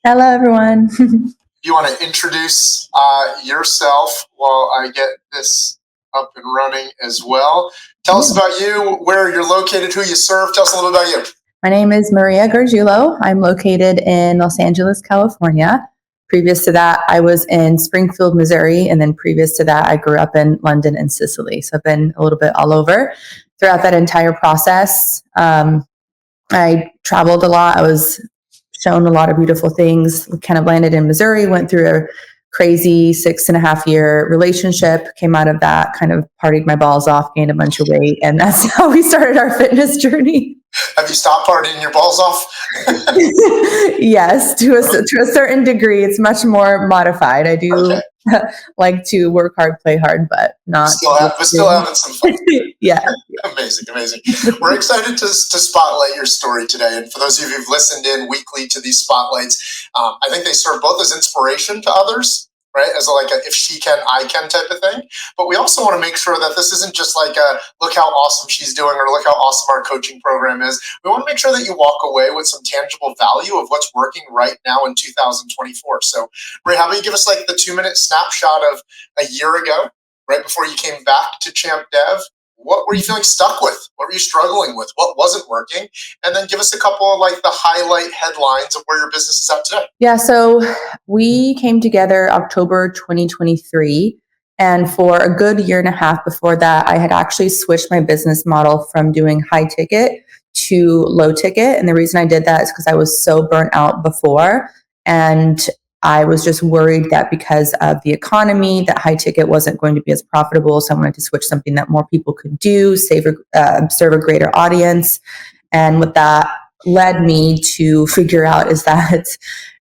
Hello, everyone. You want to introduce yourself while I get this up and running as well. Tell us about you, where you're located, who you serve. Tell us a little bit about you. My name is Maria Gargiulo. I'm located in Los Angeles, California. Previous to that, I was in Springfield, Missouri. And then previous to that, I grew up in London and Sicily. So I've been a little bit all over throughout that entire process. I traveled a lot. I was shown a lot of beautiful things, kind of landed in Missouri, went through a crazy 6.5-year relationship, came out of that, kind of partied my balls off, gained a bunch of weight. And that's how we started our fitness journey. Have you stopped partying your balls off? Yes, to a certain degree. It's much more modified. I do like to work hard, play hard, but not. Still having some fun. Yeah. Amazing. We're excited to spotlight your story today. And for those of you who've listened in weekly to these spotlights, I think they serve both as inspiration to others, right? As a if she can, I can type of thing. But we also want to make sure that this isn't just like a look how awesome she's doing or look how awesome our coaching program is. We want to make sure that you walk away with some tangible value of what's working right now in 2024. So, Ray, how about you give us like the 2-minute snapshot of a year ago, right before you came back to Champ Dev? What were you feeling stuck with? What were you struggling with? What wasn't working? And then give us a couple of like the highlight headlines of where your business is at today. Yeah, so we came together October 2023. And for a good year and a half before that, I had actually switched my business model from doing high ticket to low ticket. And the reason I did that is because I was so burnt out before. And I was just worried that because of the economy, that high ticket wasn't going to be as profitable. So I wanted to switch something that more people could do, serve a greater audience. And what that led me to figure out is that it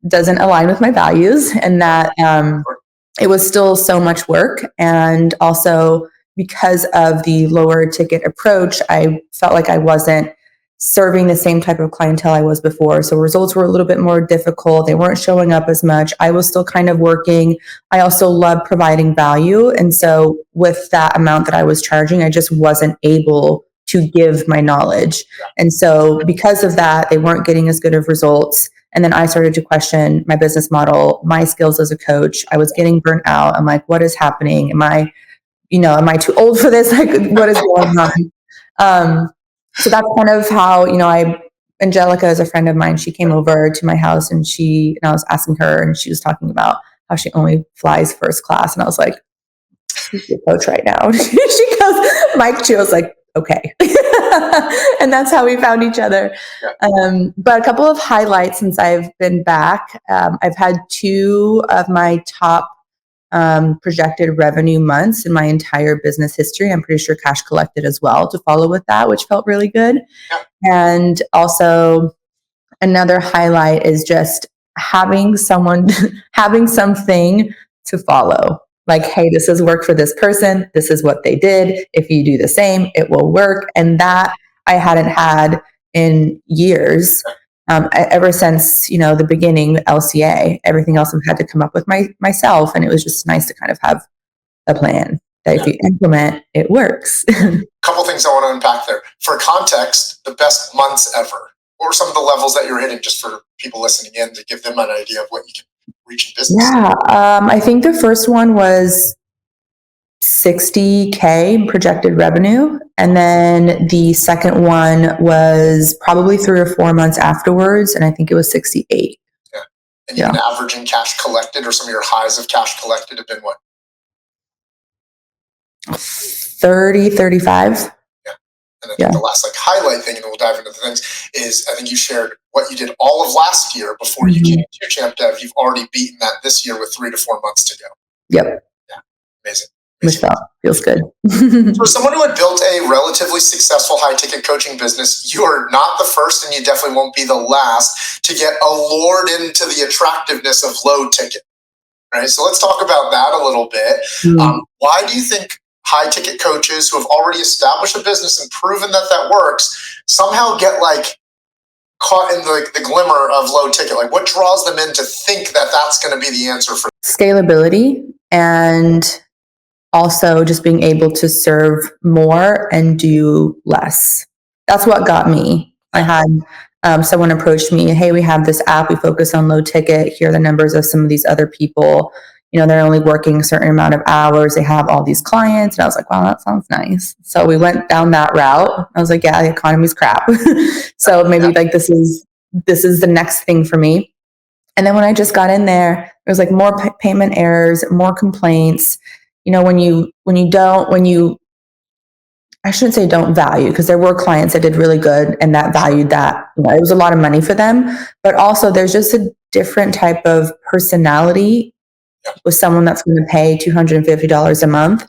doesn't align with my values, and that it was still so much work. And also because of the lower ticket approach, I felt like I wasn't serving the same type of clientele I was before. So results were a little bit more difficult. They weren't showing up as much. I was still kind of working. I also loved providing value. And so with that amount that I was charging, I just wasn't able to give my knowledge. And so because of that, they weren't getting as good of results. And then I started to question my business model, my skills as a coach. I was getting burnt out. I'm like, what is happening? Am I too old for this? Like, what is going on? So that's kind of how, Angelica is a friend of mine. She came over to my house and I was asking her, and she was talking about how she only flies first class. And I was like, who's your coach right now? She goes, Mike Chu. I was like, okay. And that's how we found each other. But a couple of highlights since I've been back. I've had 2 of my top projected revenue months in my entire business history. I'm pretty sure cash collected as well to follow with that, which felt really good. And also another highlight is just having something to follow. Like, hey, this has worked for this person. This is what they did. If you do the same, it will work. And that I hadn't had in years. Ever since, the beginning, LCA, everything else I've had to come up with myself. And it was just nice to kind of have a plan that if you implement, it works. Couple things I want to unpack there. For context, the best months ever, or some of the levels that you're hitting, just for people listening in to give them an idea of what you can reach in business. Yeah, I think the first one was $60K projected revenue. And then the second one was probably 3 or 4 months afterwards. And I think it was 68. Yeah. And you've been averaging cash collected, or some of your highs of cash collected have been what? 30, 35. Yeah. And I think the last highlight thing, and we'll dive into the things, is I think you shared what you did all of last year before you came to Champ Dev. You've already beaten that this year with 3 to 4 months to go. Yep. Yeah. Amazing. Which feels good. For someone who had built a relatively successful high-ticket coaching business, you are not the first, and you definitely won't be the last to get allured into the attractiveness of low-ticket. Right? So let's talk about that a little bit. Why do you think high-ticket coaches who have already established a business and proven that works somehow get caught in the glimmer of low-ticket? Like, what draws them in to think that that's going to be the answer for scalability, and also just being able to serve more and do less. That's what got me. I had someone approached me, hey, we have this app, we focus on low ticket. Here are the numbers of some of these other people. They're only working a certain amount of hours. They have all these clients. And I was like, wow, that sounds nice. So we went down that route. I was like, yeah, the economy's crap. So maybe like this is the next thing for me. And then when I just got in there was like more payment errors, more complaints. I shouldn't say don't value, because there were clients that did really good and that valued that. It was a lot of money for them, but also there's just a different type of personality with someone that's going to pay $250 a month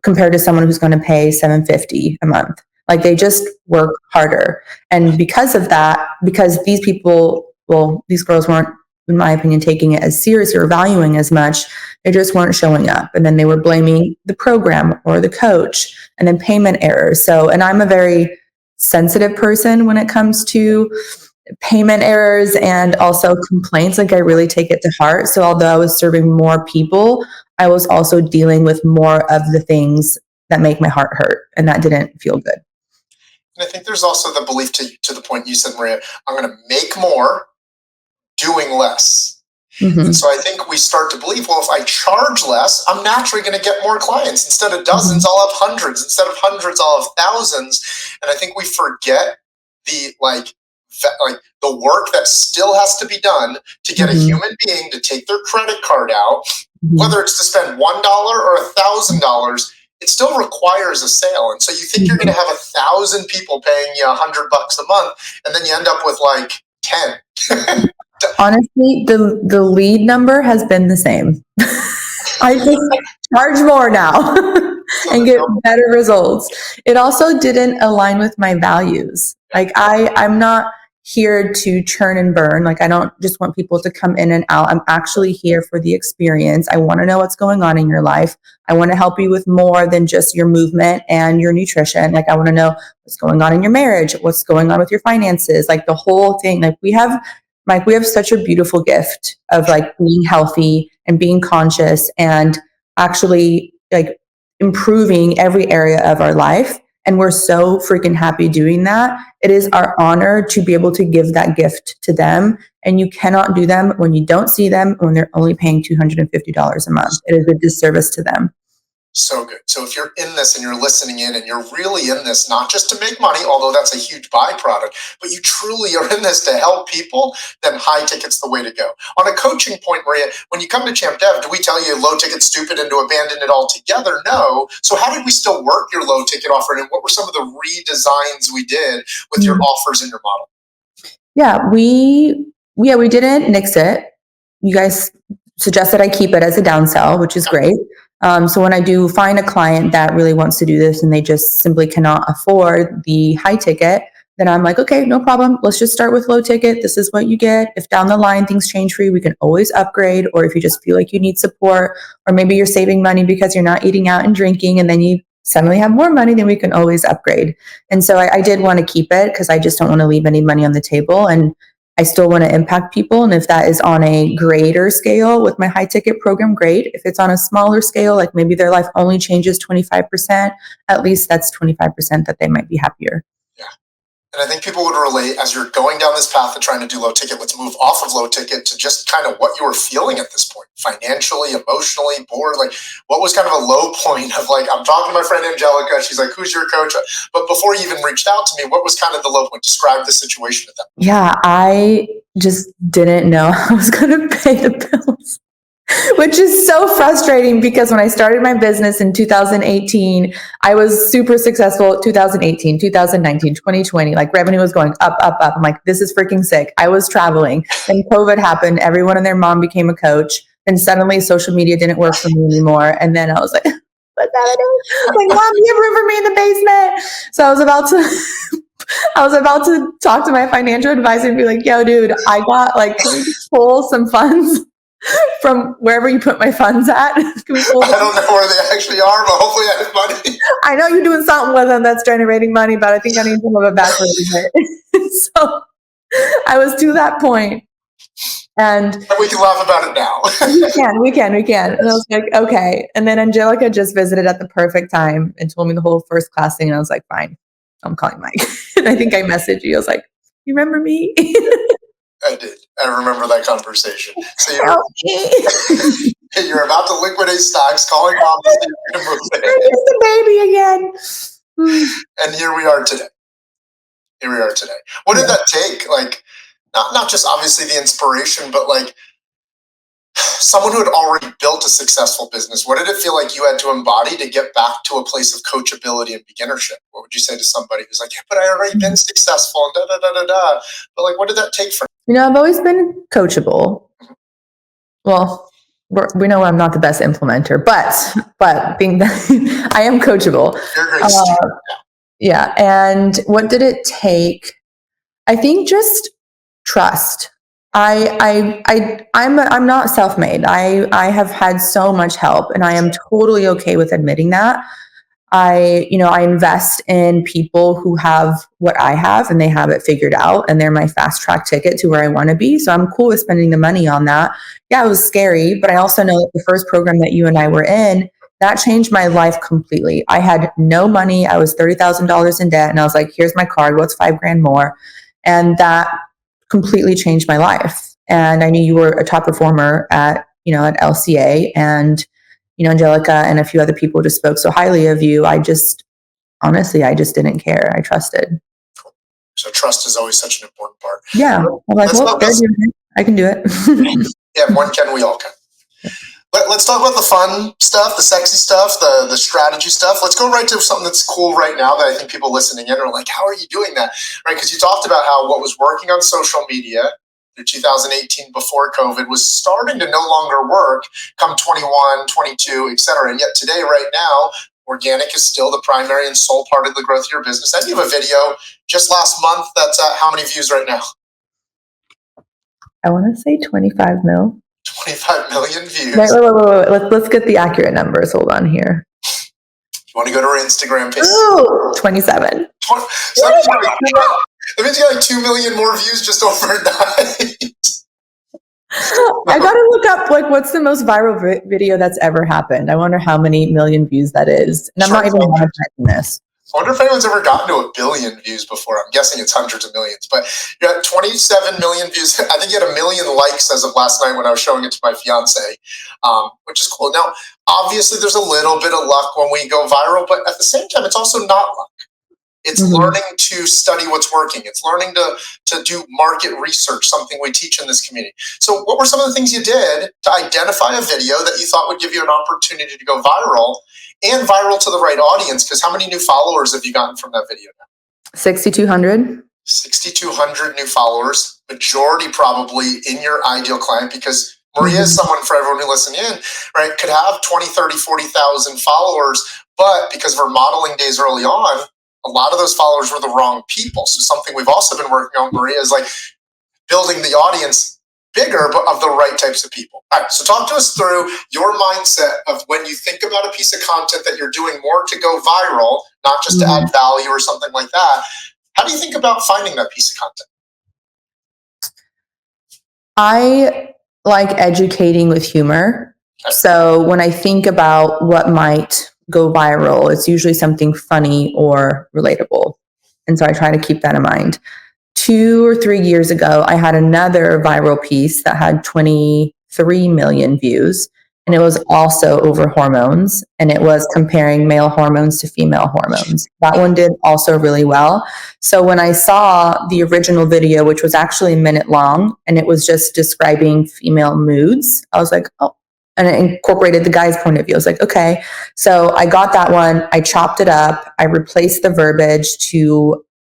compared to someone who's going to pay $750 a month. Like they just work harder. And because of that, because these girls weren't, in my opinion, taking it as seriously or valuing as much, they just weren't showing up. And then they were blaming the program or the coach, and then payment errors. And I'm a very sensitive person when it comes to payment errors and also complaints. Like I really take it to heart. So although I was serving more people, I was also dealing with more of the things that make my heart hurt. And that didn't feel good. And I think there's also the belief to the point you said, Maria, I'm going to make more doing less. Mm-hmm. And so I think we start to believe, well, if I charge less, I'm naturally going to get more clients. Instead of dozens, mm-hmm. I'll have hundreds. Instead of hundreds, I'll have thousands. And I think we forget the work that still has to be done to get mm-hmm. a human being to take their credit card out, mm-hmm. whether it's to spend $1 or $1,000. It still requires a sale. And so you think you're going to have 1,000 people paying you $100 a month, and then you end up with like 10. Honestly, the lead number has been the same. I just charge more now and get better results. It also didn't align with my values. Like I'm not here to churn and burn. Like I don't just want people to come in and out. I'm actually here for the experience. I want to know what's going on in your life. I want to help you with more than just your movement and your nutrition. Like I want to know what's going on in your marriage, what's going on with your finances, like the whole thing. Like we have such a beautiful gift of like being healthy and being conscious and actually like improving every area of our life. And we're so freaking happy doing that. It is our honor to be able to give that gift to them. And you cannot do them when you don't see them, when they're only paying $250 a month. It is a disservice to them. So good. So if you're in this and you're listening in and you're really in this, not just to make money, although that's a huge byproduct, but you truly are in this to help people, then high ticket's the way to go. On a coaching point, Maria, when you come to Champ Dev, do we tell you low ticket's stupid and to abandon it altogether? No. So how did we still work your low ticket offer, and what were some of the redesigns we did with your offers and your model? Yeah, we didn't nix it. You guys suggested I keep it as a downsell, which is great. So when I do find a client that really wants to do this and they just simply cannot afford the high ticket, then I'm like, okay, no problem. Let's just start with low ticket. This is what you get. If down the line things change for you, we can always upgrade. Or if you just feel like you need support, or maybe you're saving money because you're not eating out and drinking, and then you suddenly have more money, then we can always upgrade. And so I did want to keep it because I just don't want to leave any money on the table. And I still want to impact people. And if that is on a greater scale with my high ticket program, great. If it's on a smaller scale, like maybe their life only changes 25%, at least that's 25% that they might be happier. Yeah. And I think people would relate as you're going down this path of trying to do low ticket. Let's move off of low ticket to just kind of what you were feeling at this point, financially, emotionally, bored. Like what was kind of a low point of like, I'm talking to my friend Angelica. She's like, who's your coach? But before you even reached out to me, what was kind of the low point? Describe the situation at that point. Yeah, I just didn't know I was going to pay the bills. Which is so frustrating because when I started my business in 2018, I was super successful. 2018, 2019, 2020, like revenue was going up, up, up. I'm like, this is freaking sick. I was traveling. Then COVID happened. Everyone and their mom became a coach. And suddenly social media didn't work for me anymore. And then I was like, what's happening? Like, Mom, you have room for me in the basement. So I was about to talk to my financial advisor and be like, yo, dude, I got like, can we just pull some funds from wherever you put my funds at? Can we pull I don't know where they actually are, but hopefully I have money. I know you're doing something with them that's generating money, but I think I need some of it back a little bit. So I was to that point. And we can laugh about it now. we can. And I was like, okay. And then Angelica just visited at the perfect time and told me the whole first class thing. And I was like, fine, I'm calling Mike. And I think I messaged you. I was like, You remember me? I did. I remember that conversation. So Help me. you're about to liquidate stocks, calling mom to see if you're going to move I it. missed the baby again. And here we are today. Here we are today. What did that take? Like, not just obviously the inspiration, but like someone who had already built a successful business. What did it feel like you had to embody to get back to a place of coachability and beginnership? What would you say to somebody who's like, yeah, but I already been successful and da da da da da? But like, what did that take for You know, I've always been coachable. Well, we know I'm not the best implementer, but being that I am coachable. You're a great student. Yeah. And what did it take? I think just trust. I'm not self-made. I have had so much help, and I am totally okay with admitting that. I invest in people who have what I have, and they have it figured out, and they're my fast track ticket to where I want to be. So I'm cool with spending the money on that. Yeah, it was scary, but I also know that the first program that you and I were in, that changed my life completely. I had no money. I was $30,000 in debt, and I was like, here's my card. What's $5,000 more? And that completely changed my life. And I knew you were a top performer at LCA, and Angelica and a few other people just spoke so highly of you. Honestly, I just didn't care. I trusted. So trust is always such an important part. Yeah. I'm like, well, I can do it. Yeah, one can, we all can. Let's talk about the fun stuff, the sexy stuff, the strategy stuff. Let's go right to something that's cool right now that I think people listening in are like, how are you doing that? Right? Because you talked about how what was working on social media through 2018 before COVID was starting to no longer work come 21, 22, et cetera. And yet today, right now, organic is still the primary and sole part of the growth of your business. And you have a video just last month that's how many views right now? I want to say 25 mil. 25 million views. Wait. Let's get the accurate numbers. Hold on here. You want to go to our Instagram page? Ooh, 27. That means you got like 2 million more views just overnight. I gotta look up what's the most viral video that's ever happened. I wonder how many million views that is. And I'm not even monetizing this. I wonder if anyone's ever gotten to 1 billion views before. I'm guessing it's hundreds of millions, but you got 27 million views. I think you had 1 million likes as of last night when I was showing it to my fiance, which is cool. Now, obviously, there's a little bit of luck when we go viral, but at the same time, it's also not luck. It's learning to study what's working. It's learning to do market research, something we teach in this community. So what were some of the things you did to identify a video that you thought would give you an opportunity to go viral and viral to the right audience? Because how many new followers have you gotten from that video now? 6,200. 6,200 new followers, majority probably in your ideal client, because Maria is someone, for everyone who listened in, right, could have 20, 30, 40,000 followers, but because of her modeling days early on, a lot of those followers were the wrong people. So something we've also been working on, Maria, is like building the audience bigger, but of the right types of people. All right, so talk to us through your mindset of when you think about a piece of content that you're doing more to go viral, not just to add value or something like that. How do you think about finding that piece of content? I like educating with humor. Okay. So when I think about what might go viral, it's usually something funny or relatable. And so I try to keep that in mind. 2 or 3 years ago, I had another viral piece that had 23 million views. And it was also over hormones. And it was comparing male hormones to female hormones. That one did also really well. So when I saw the original video, which was actually a minute long, and it was just describing female moods, I was like, oh, and it incorporated the guy's point of view. I was like, okay. So I got that one. I chopped it up. I replaced the verbiage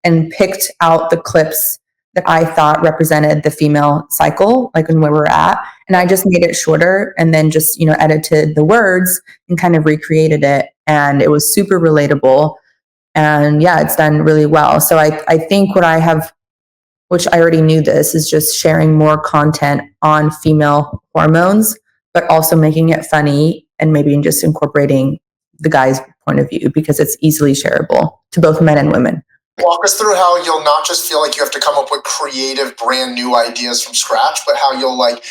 and picked out the clips that I thought represented the female cycle, like when we were at. And I just made it shorter and then just, edited the words and kind of recreated it. And it was super relatable. And yeah, it's done really well. So I think what I have, which I already knew this, is just sharing more content on female hormones, but also making it funny and maybe just incorporating the guy's point of view, because it's easily shareable to both men and women. Walk us through how you'll not just feel like you have to come up with creative, brand new ideas from scratch, but how you'll like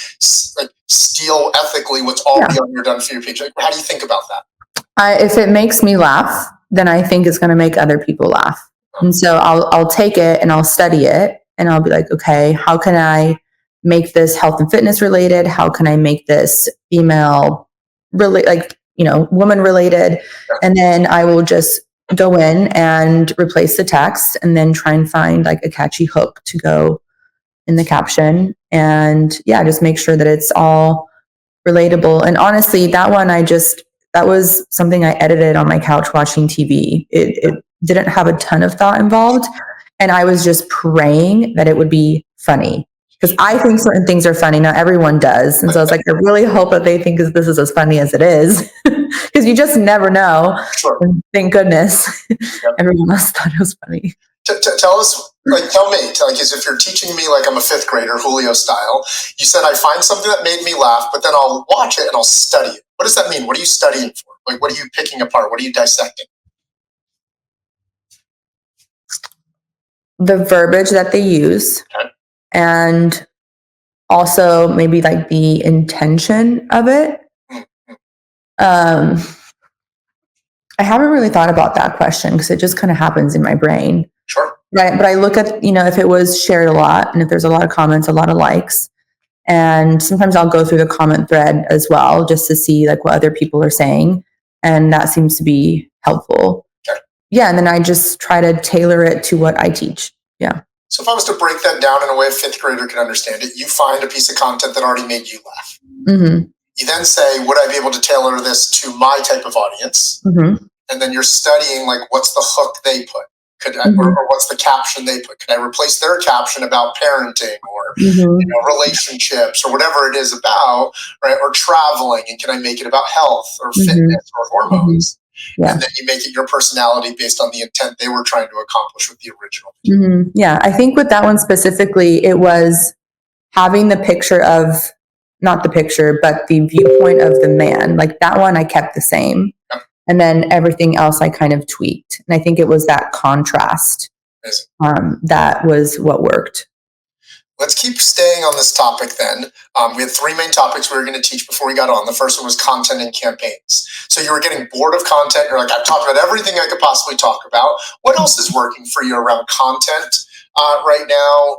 steal ethically what's already on your done for your page. Like, how do you think about that? If it makes me laugh, then I think it's going to make other people laugh. And so I'll take it and I'll study it. and I'll be like, okay, how can I make this health and fitness related? How can I make this female really woman related? And then I will just go in and replace the text and then try and find like a catchy hook to go in the caption. And yeah, just make sure that it's all relatable. And honestly, that was something I edited on my couch watching TV. It didn't have a ton of thought involved. And I was just praying that it would be funny. Because I think certain things are funny. Not everyone does. And so I was like, I really hope that they think this is as funny as it is. Because you just never know. Sure. And thank goodness everyone else thought it was funny. Tell us, tell me, as if you're teaching me like I'm a fifth grader, Julio style. You said I find something that made me laugh, but then I'll watch it and I'll study it. What does that mean? What are you studying for? Like, what are you picking apart? What are you dissecting? The verbiage that they use, and also maybe like the intention of it. I haven't really thought about that question because it just kind of happens in my brain. Sure. Right. But I look at, if it was shared a lot and if there's a lot of comments, a lot of likes, and sometimes I'll go through the comment thread as well just to see like what other people are saying. And that seems to be helpful. Okay. Yeah. And then I just try to tailor it to what I teach. Yeah. So if I was to break that down in a way a fifth grader can understand it, you find a piece of content that already made you laugh. Mm-hmm. You then say, would I be able to tailor this to my type of audience? Mm-hmm. And then you're studying like what's the hook they put. Or what's the caption they put? Could I replace their caption about parenting or relationships or whatever it is about, right? Or traveling, and can I make it about health or fitness or hormones? Yeah. And then you make it your personality based on the intent they were trying to accomplish with the original. Yeah, I think with that one specifically, it was having the picture of, not the picture, but the viewpoint of the man. Like that one I kept the same. Yep. And then everything else I kind of tweaked. And I think it was that contrast that was what worked. Let's keep staying on this topic then. We had three main topics we were going to teach before we got on. The first one was content and campaigns. So you were getting bored of content. You're like, I've talked about everything I could possibly talk about. What else is working for you around content right now?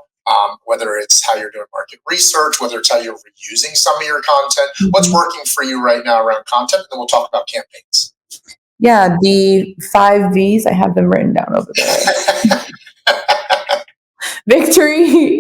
Whether it's how you're doing market research, whether it's how you're reusing some of your content. What's working for you right now around content? And then we'll talk about campaigns. Yeah, the 5 V's, I have them written down over there. Victory.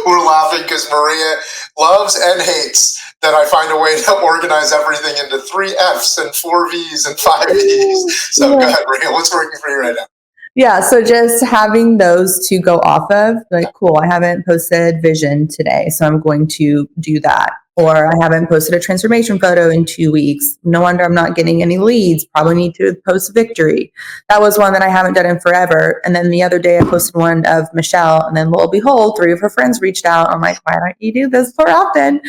We're laughing because Maria loves and hates that I find a way to organize everything into 3 F's and 4 V's and 5 V's. So go ahead, Maria, what's working for you right now? Yeah, so just having those to go off of, like, cool, I haven't posted vision today, so I'm going to do that. Or I haven't posted a transformation photo in 2 weeks. No wonder I'm not getting any leads. Probably need to post victory. That was one that I haven't done in forever. And then the other day I posted one of Michelle, and then lo and behold, 3 of her friends reached out. I'm like, why don't you do this more often?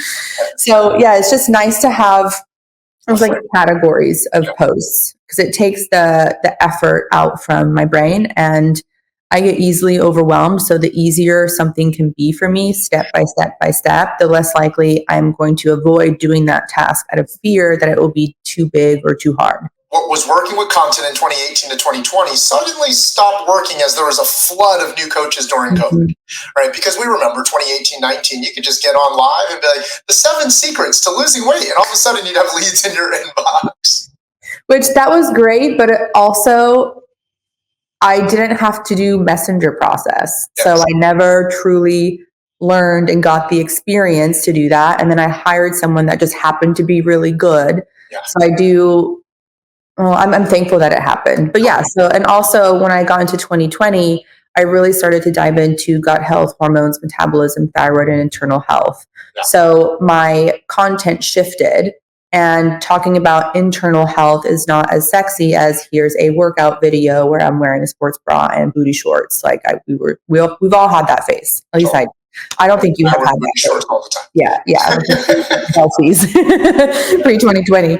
So yeah, it's just nice to have like categories of posts because it takes the effort out from my brain, and I get easily overwhelmed. So the easier something can be for me, step by step by step, the less likely I'm going to avoid doing that task out of fear that it will be too big or too hard. What was working with content in 2018 to 2020 suddenly stopped working as there was a flood of new coaches during COVID, right? Because we remember 2018-19, you could just get on live and be like, the 7 secrets to losing weight. And all of a sudden you'd have leads in your inbox. Which that was great, but it also, I didn't have to do messenger process. Yes. So I never truly learned and got the experience to do that. And then I hired someone that just happened to be really good. Yeah. So I'm thankful that it happened. But yeah, so, and also when I got into 2020, I really started to dive into gut health, hormones, metabolism, thyroid, and internal health. Yeah. So my content shifted, and talking about internal health is not as sexy as here's a workout video where I'm wearing a sports bra and booty shorts. Like we've all had that face. At least I don't think you have had that shorts all the time. Yeah. Selfies pre 2020.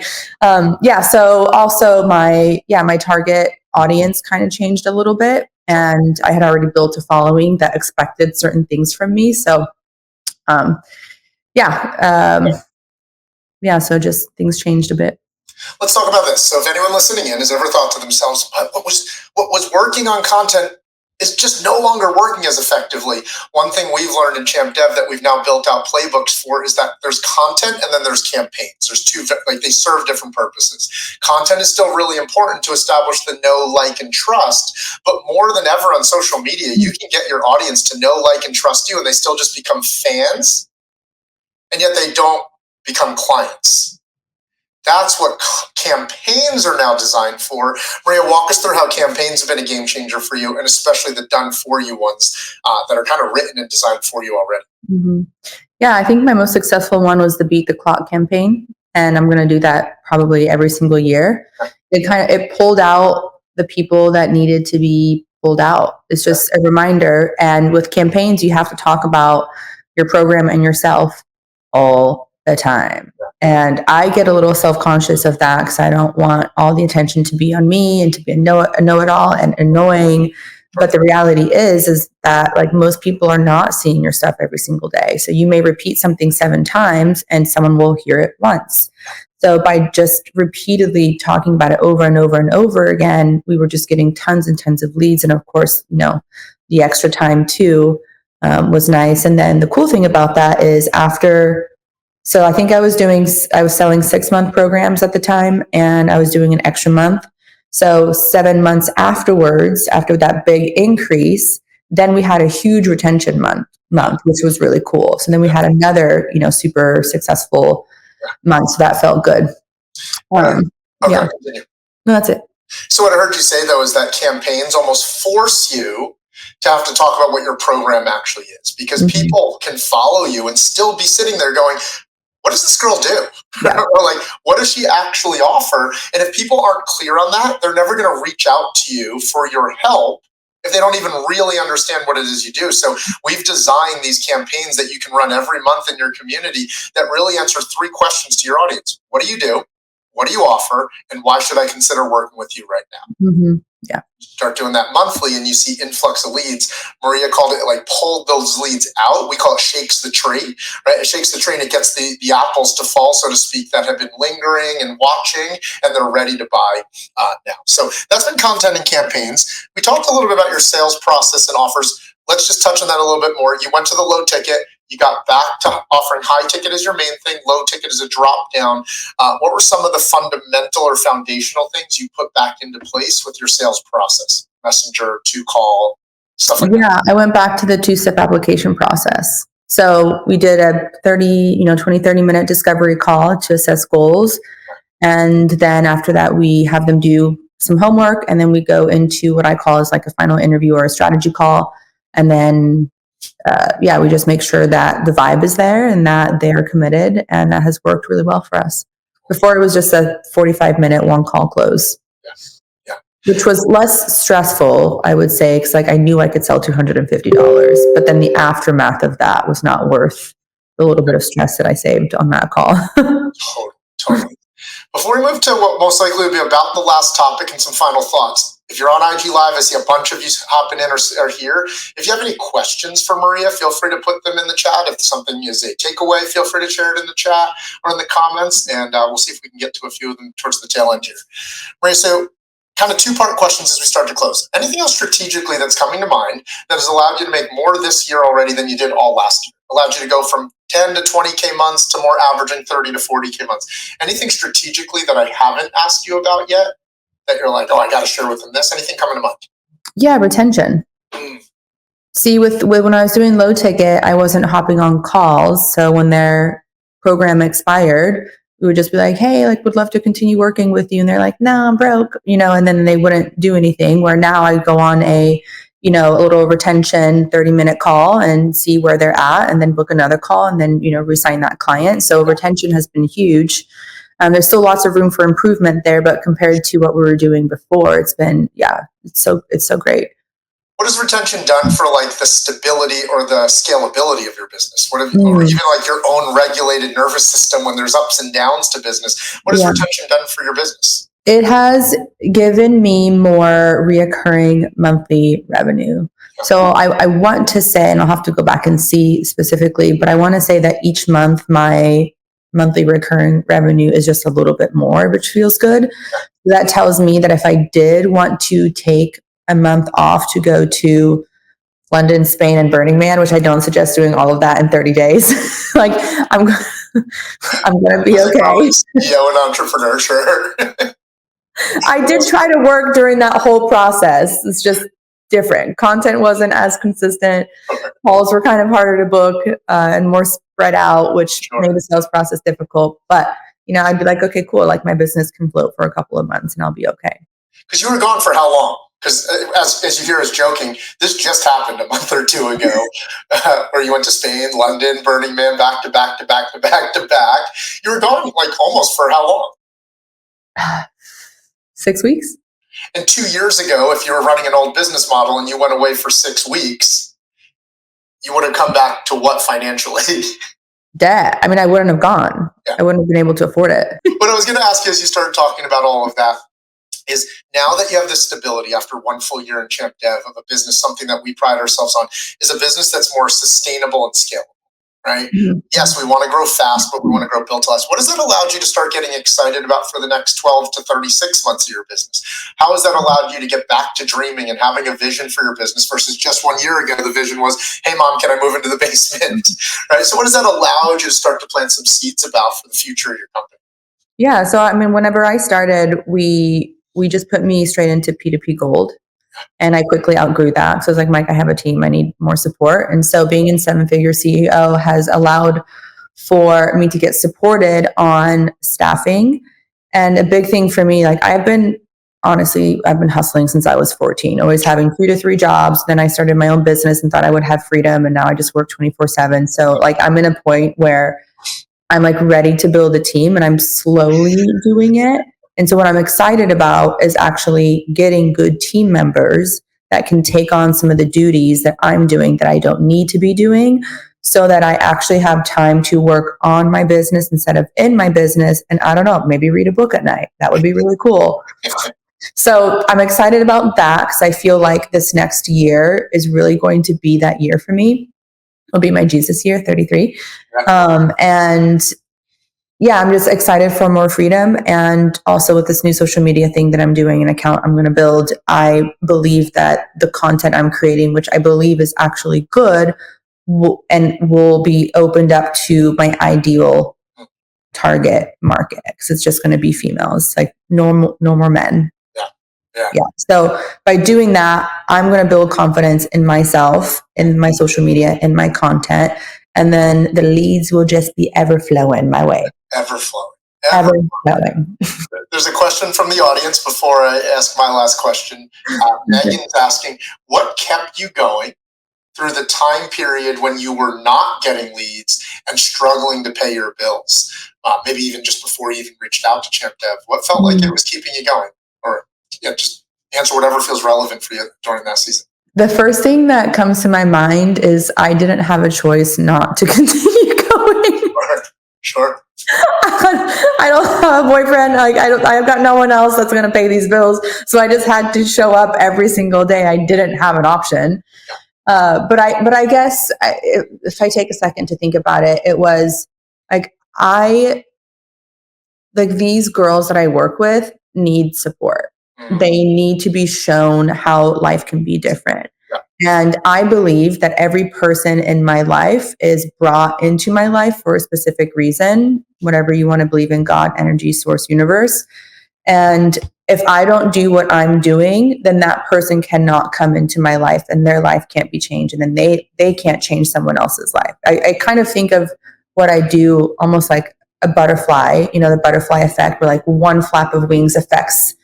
Yeah. So also my target audience kind of changed a little bit, and I had already built a following that expected certain things from me. So, so just things changed a bit. Let's talk about this. So if anyone listening in has ever thought to themselves, what was working on content is just no longer working as effectively. One thing we've learned in Champ Dev that we've now built out playbooks for is that there's content and then there's campaigns. There's two, like they serve different purposes. Content is still really important to establish the know, like, and trust, but more than ever on social media, you can get your audience to know, like, and trust you, and they still just become fans, and yet they don't become clients. That's what campaigns are now designed for. Maria, walk us through how campaigns have been a game changer for you, and especially the done for you ones that are kind of written and designed for you already. Mm-hmm. Yeah, I think my most successful one was the Beat the Clock campaign, and I'm going to do that probably every single year. It pulled out the people that needed to be pulled out. It's just a reminder. And with campaigns, you have to talk about your program and yourself all the time. And I get a little self-conscious of that because I don't want all the attention to be on me and to be a know-it-all and annoying. But the reality is that like most people are not seeing your stuff every single day. So you may repeat something 7 times and someone will hear it once. So by just repeatedly talking about it over and over and over again, we were just getting tons and tons of leads. And of course, the extra time too was nice. And then the cool thing about that is so I think I was selling 6-month programs at the time, and I was doing an extra month. So 7 months afterwards, after that big increase, then we had a huge retention month, which was really cool. So then we had another, super successful month. So that felt good. Okay, yeah. Continue. No, that's it. So what I heard you say though is that campaigns almost force you to have to talk about what your program actually is, because people can follow you and still be sitting there going, what does this girl do? Yeah. Or like, what does she actually offer? And if people aren't clear on that, they're never going to reach out to you for your help if they don't even really understand what it is you do. So we've designed these campaigns that you can run every month in your community that really answer 3 questions to your audience. What do you do? What do you offer? And why should I consider working with you right now? Mm-hmm. Yeah. Start doing that monthly and you see influx of leads. Maria called it like pulled those leads out. We call it shakes the tree, right? It shakes the tree and it gets the apples to fall, so to speak, that have been lingering and watching, and they're ready to buy now. So that's been content and campaigns. We talked a little bit about your sales process and offers. Let's just touch on that a little bit more. You went to the low ticket. You got back to offering high ticket as your main thing. Low ticket is a drop down. What were some of the fundamental or foundational things you put back into place with your sales process? Messenger, 2-call, stuff like that. Yeah, I went back to the 2-step application process. So we did a 20-30 minute discovery call to assess goals. And then after that, we have them do some homework. And then we go into what I call is like a final interview or a strategy call. And then we just make sure that the vibe is there and that they're committed, and that has worked really well for us. Before it was just a 45-minute 1-call close, which was less stressful, I would say, because like I knew I could sell $250, but then the aftermath of that was not worth the little bit of stress that I saved on that call. Totally. Before we move to what most likely will be about the last topic and some final thoughts, if you're on IG Live, I see a bunch of you hopping in or here. If you have any questions for Maria, feel free to put them in the chat. If something is a takeaway, feel free to share it in the chat or in the comments, and we'll see if we can get to a few of them towards the tail end here. Maria, so kind of 2-part questions as we start to close. Anything else strategically that's coming to mind that has allowed you to make more this year already than you did all last year? Allowed you to go from 10 to 20K months to more averaging 30 to 40K months. Anything strategically that I haven't asked you about yet that you're like, oh, I got to share with them this? Anything coming to mind? Yeah, retention. See, with when I was doing low ticket, I wasn't hopping on calls. So when their program expired, we would just be like, hey, like, would love to continue working with you. And they're like, no, I'm broke, and then they wouldn't do anything. Where now I go on a little retention 30-minute call and see where they're at, and then book another call and then, re-sign that client. So retention has been huge. There's still lots of room for improvement there, but compared to what we were doing before, it's been, it's so great. What has retention done for like the stability or the scalability of your business? What have you, or even like your own regulated nervous system when there's ups and downs to business? What has retention done for your business? It has given me more reoccurring monthly revenue. So I want to say, and I'll have to go back and see specifically, but I want to say that each month my monthly recurring revenue is just a little bit more, which feels good. That tells me that if I did want to take a month off to go to London, Spain, and Burning Man, which I don't suggest doing all of that in 30 days. Like I'm going to be okay. CEO and entrepreneur, sure. I did try to work during that whole process. It's just different. Content wasn't as consistent. Calls were kind of harder to book and more spread out, which made the sales process difficult. But, I'd be like, okay, cool. Like my business can float for a couple of months and I'll be okay. Because you were gone for how long? Because as you hear us joking, this just happened a month or two ago, where you went to Spain, London, Burning Man, back to back to back to back to back. You were gone like almost for how long? 6 weeks. And 2 years ago, if you were running an old business model and you went away for 6 weeks, you would have come back to what financially? Debt. I mean, I wouldn't have gone. Yeah. I wouldn't have been able to afford it. What I was going to ask you as you started talking about all of that is, now that you have this stability after 1 full year in Champ Dev of a business, something that we pride ourselves on is a business that's more sustainable and scalable, right? Mm-hmm. Yes, we want to grow fast, but we want to grow built to last. What has that allowed you to start getting excited about for the next 12 to 36 months of your business? How has that allowed you to get back to dreaming and having a vision for your business versus just 1 year ago, the vision was, hey, Mom, can I move into the basement? Right? So what does that allow you to start to plant some seeds about for the future of your company? Yeah. So, I mean, whenever I started, we just put me straight into P2P Gold. And I quickly outgrew that. So I was like, Mike, I have a team. I need more support. And so being in 7-figure CEO has allowed for me to get supported on staffing. And a big thing for me, like I've been hustling since I was 14, always having 2 to 3 jobs. Then I started my own business and thought I would have freedom. And now I just work 24/7. So like I'm in a point where I'm like ready to build a team and I'm slowly doing it. And so what I'm excited about is actually getting good team members that can take on some of the duties that I'm doing that I don't need to be doing, so that I actually have time to work on my business instead of in my business. And I don't know, maybe read a book at night. That would be really cool. So I'm excited about that because I feel like this next year is really going to be that year for me. It'll be my Jesus year, 33. And yeah, I'm just excited for more freedom. And also with this new social media thing that I'm doing, an account I'm going to build, I believe that the content I'm creating, which I believe is actually good, will be opened up to my ideal target market. Because it's just going to be females, like no more men. Yeah. So by doing that, I'm going to build confidence in myself, in my social media, in my content. And then the leads will just be ever flowing my way. Ever flowing. There's a question from the audience before I ask my last question. Megan's asking, what kept you going through the time period when you were not getting leads and struggling to pay your bills? Maybe even just before you even reached out to Champ Dev. What felt like it was keeping you going? Or just answer whatever feels relevant for you during that season. The first thing that comes to my mind is I didn't have a choice not to continue going. Sure. I don't have a boyfriend. Like I've got no one else that's going to pay these bills. So I just had to show up every single day. I didn't have an option. But I guess if I take a second to think about it, it was like these girls that I work with need support. They need to be shown how life can be different. And I believe that every person in my life is brought into my life for a specific reason, whatever you want to believe in, God, energy, source, universe. And if I don't do what I'm doing, then that person cannot come into my life and their life can't be changed. And then they can't change someone else's life. I kind of think of what I do almost like a butterfly, the butterfly effect, where like one flap of wings affects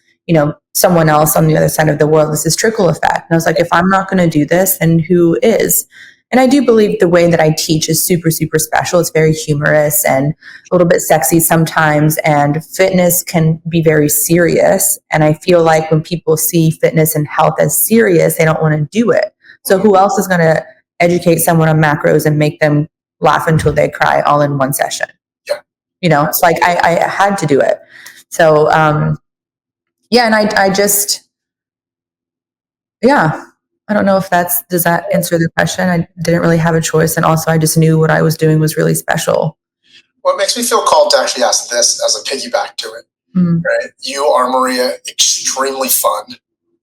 someone else on the other side of the world. This is trickle effect. And I was like, if I'm not going to do this, then who is? And I do believe the way that I teach is super, super special. It's very humorous and a little bit sexy sometimes. And fitness can be very serious. And I feel like when people see fitness and health as serious, they don't want to do it. So who else is going to educate someone on macros and make them laugh until they cry all in one session? It's like I had to do it. So, yeah, and I just, I don't know if does that answer the question? I didn't really have a choice. And also I just knew what I was doing was really special. Well, it makes me feel called to actually ask this as a piggyback to it, right? You are, Maria, extremely fun,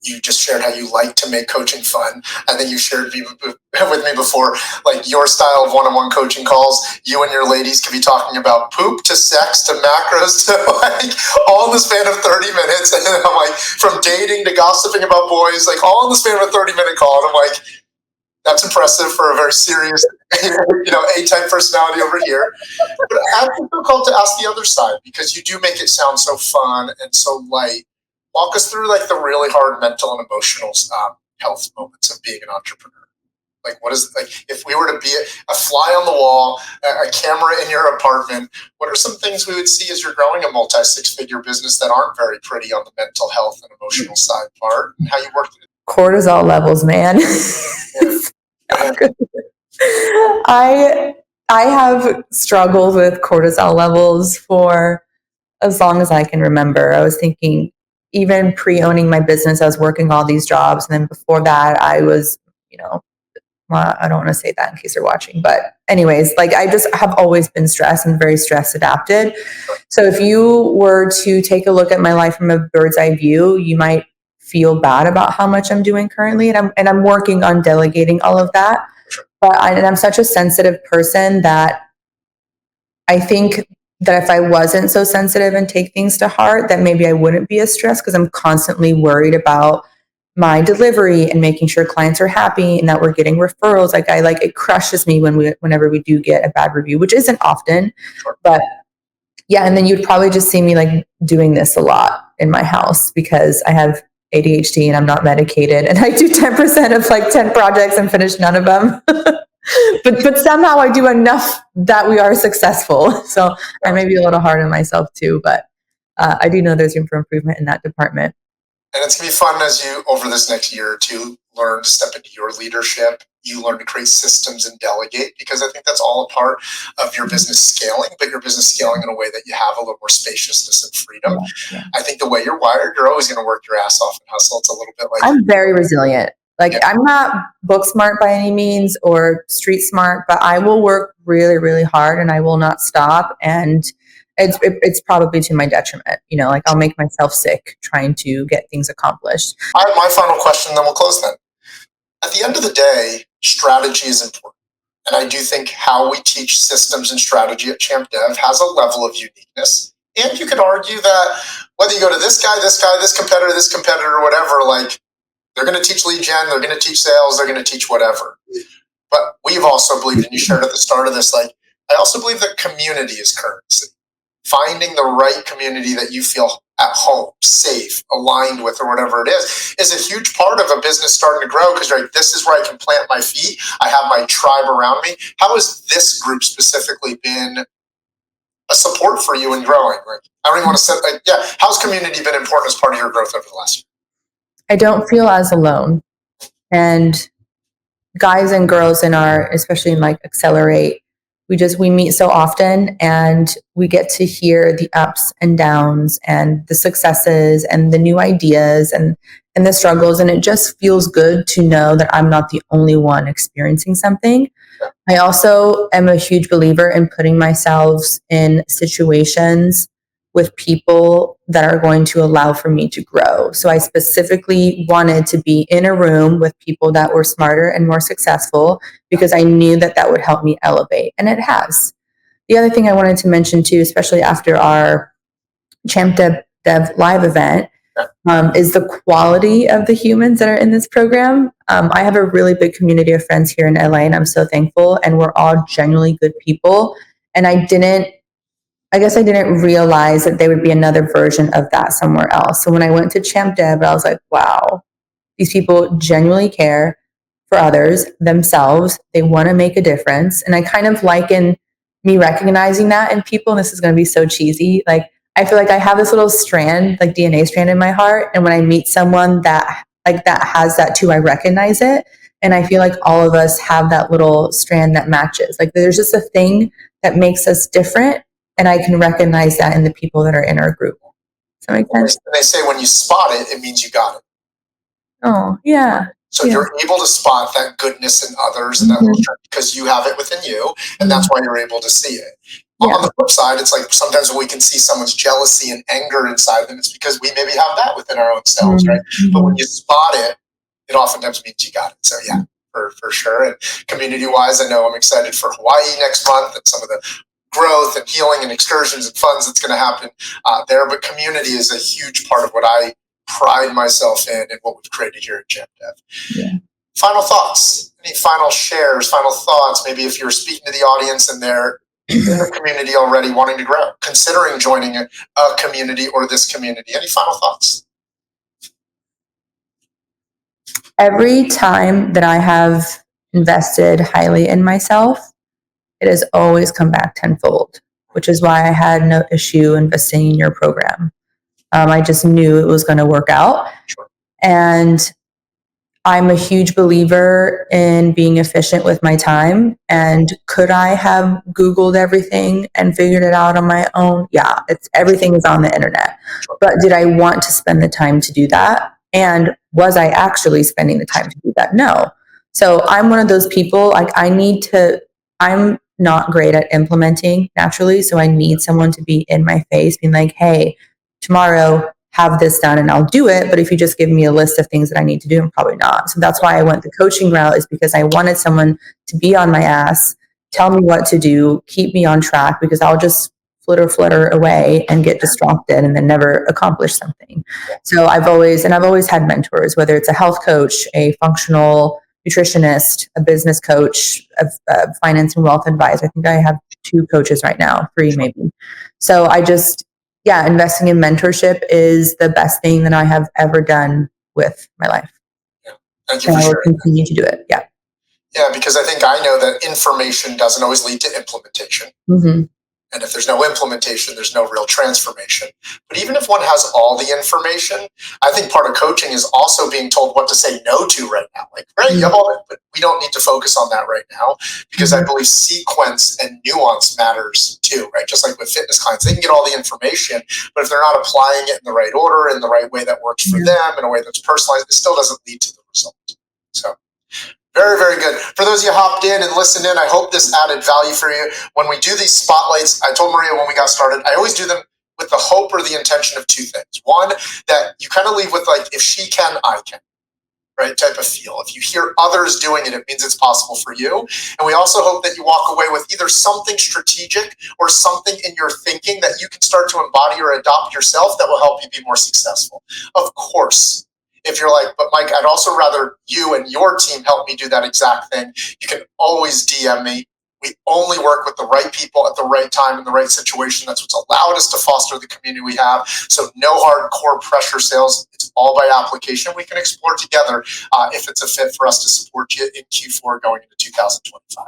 you just shared how you like to make coaching fun. I think you shared with me before, like your style of one-on-one coaching calls. You and your ladies could be talking about poop to sex to macros to like all in the span of 30 minutes. And I'm like, from dating to gossiping about boys, like all in the span of a 30-minute call. And I'm like, that's impressive for a very serious, A-type personality over here. But I feel called to ask the other side, because you do make it sound so fun and so light. Walk us through like the really hard mental and emotional health moments of being an entrepreneur. Like, what is, like, if we were to be a fly on the wall, a camera in your apartment, what are some things we would see as you're growing a multi-six-figure business that aren't very pretty on the mental health and emotional side part, and how you work through it? Cortisol levels, man. I have struggled with cortisol levels for as long as I can remember. I was thinking, even pre-owning my business, I was working all these jobs, and then before that, I was, well, I don't want to say that in case they're watching, but anyways, like I just have always been stressed and very stress adapted. So if you were to take a look at my life from a bird's eye view, you might feel bad about how much I'm doing currently, and I'm working on delegating all of that. But I'm such a sensitive person that I think that if I wasn't so sensitive and take things to heart, that maybe I wouldn't be as stressed, because I'm constantly worried about my delivery and making sure clients are happy and that we're getting referrals. Like it crushes me whenever we do get a bad review, which isn't often, but yeah. And then you'd probably just see me like doing this a lot in my house because I have ADHD and I'm not medicated, and I do 10% of like 10 projects and finish none of them. but somehow I do enough that we are successful. So I may be a little hard on myself too, but I do know there's room for improvement in that department. And it's going to be fun as you, over this next year or two, learn to step into your leadership. You learn to create systems and delegate, because I think that's all a part of your business scaling, but your business scaling in a way that you have a little more spaciousness and freedom. Yeah. I think the way you're wired, you're always going to work your ass off and hustle. It's a little bit like, I'm very resilient. Like, yeah. I'm not book smart by any means or street smart, but I will work really, really hard and I will not stop. And it's probably to my detriment. Like I'll make myself sick trying to get things accomplished. I have my final question, then we'll close then. At the end of the day, strategy is important. And I do think how we teach systems and strategy at Champ Dev has a level of uniqueness. And you could argue that whether you go to this guy, this competitor, or whatever, like they're going to teach lead gen, they're going to teach sales, they're going to teach whatever. But we've also believed, and you shared at the start of this, like I also believe that community is currency. Finding the right community that you feel at home, safe, aligned with, or whatever it is a huge part of a business starting to grow, because like, this is where I can plant my feet. I have my tribe around me. How has this group specifically been a support for you in growing? Like, I don't even want to say, like, yeah, how's community been important as part of your growth over the last year? I don't feel as alone. And guys and girls in our, especially in like Accelerate, we meet so often and we get to hear the ups and downs and the successes and the new ideas and the struggles. And it just feels good to know that I'm not the only one experiencing something. I also am a huge believer in putting myself in situations with people that are going to allow for me to grow. So I specifically wanted to be in a room with people that were smarter and more successful, because I knew that would help me elevate. And it has. The other thing I wanted to mention too, especially after our Champ Dev live event, is the quality of the humans that are in this program. I have a really big community of friends here in LA, and I'm so thankful. And we're all genuinely good people. And I guess I didn't realize that there would be another version of that somewhere else. So when I went to Champ Dev, I was like, wow, these people genuinely care for others, themselves. They want to make a difference. And I kind of liken me recognizing that in people. And this is going to be so cheesy. Like, I feel like I have this little strand, like DNA strand in my heart. And when I meet someone that has that too, I recognize it. And I feel like all of us have that little strand that matches. Like there's just a thing that makes us different. And I can recognize that in the people that are in our group. Does that make sense? They say when you spot it, it means you got it. Oh, yeah. So you're able to spot that goodness in others and that little strength because you have it within you, and that's why you're able to see it. Yeah. On the flip side, it's like sometimes when we can see someone's jealousy and anger inside them, it's because we maybe have that within our own selves, right? But when you spot it, it oftentimes means you got it. So yeah, for sure. And community-wise, I know I'm excited for Hawaii next month and some of the growth and healing and excursions and funds that's going to happen there. But community is a huge part of what I pride myself in and what we've created here at GemDev. Yeah. Final thoughts? Any final shares, final thoughts? Maybe if you're speaking to the audience and they're in the community already wanting to grow, considering joining a community or this community. Any final thoughts? Every time that I have invested highly in myself, it has always come back tenfold, which is why I had no issue investing in your program. I just knew it was going to work out. And I'm a huge believer in being efficient with my time. And could I have Googled everything and figured it out on my own? Yeah, everything is on the internet. But did I want to spend the time to do that? And was I actually spending the time to do that? No. So I'm one of those people, like I'm not great at implementing naturally. So I need someone to be in my face, being like, hey, tomorrow have this done and I'll do it. But if you just give me a list of things that I need to do, I'm probably not. So that's why I went the coaching route, is because I wanted someone to be on my ass, tell me what to do, keep me on track, because I'll just flutter away and get distracted and then never accomplish something. So I've always had mentors, whether it's a health coach, a functional nutritionist, a business coach, a finance and wealth advisor. I think I have 2 coaches right now, 3 maybe. So investing in mentorship is the best thing that I have ever done with my life. Yeah. Thank you and for I will sharing. continue to do it. Yeah. Yeah, because I think I know that information doesn't always lead to implementation. Mm-hmm. And if there's no implementation, there's no real transformation. But even if one has all the information, I think part of coaching is also being told what to say no to right now. Like, great, you have all that, but we don't need to focus on that right now, because I believe sequence and nuance matters too, right? Just like with fitness clients, they can get all the information, but if they're not applying it in the right order, in the right way that works for them, in a way that's personalized, it still doesn't lead to the result. So very, very good. For those of you who hopped in and listened in, I hope this added value for you. When we do these spotlights, I told Maria when we got started, I always do them with the hope or the intention of 2 things. One, that you kind of leave with like, if she can, I can, right? Type of feel. If you hear others doing it, it means it's possible for you. And we also hope that you walk away with either something strategic or something in your thinking that you can start to embody or adopt yourself that will help you be more successful. Of course, if you're like, but Mike, I'd also rather you and your team help me do that exact thing, you can always DM me. We only work with the right people at the right time in the right situation. That's what's allowed us to foster the community we have. So no hardcore pressure sales. It's all by application. We can explore together if it's a fit for us to support you in Q4 going into 2025.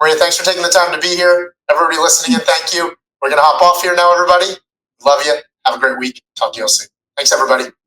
Maria, thanks for taking the time to be here. Everybody listening in, thank you. We're going to hop off here now, everybody. Love you. Have a great week. Talk to you all soon. Thanks, everybody.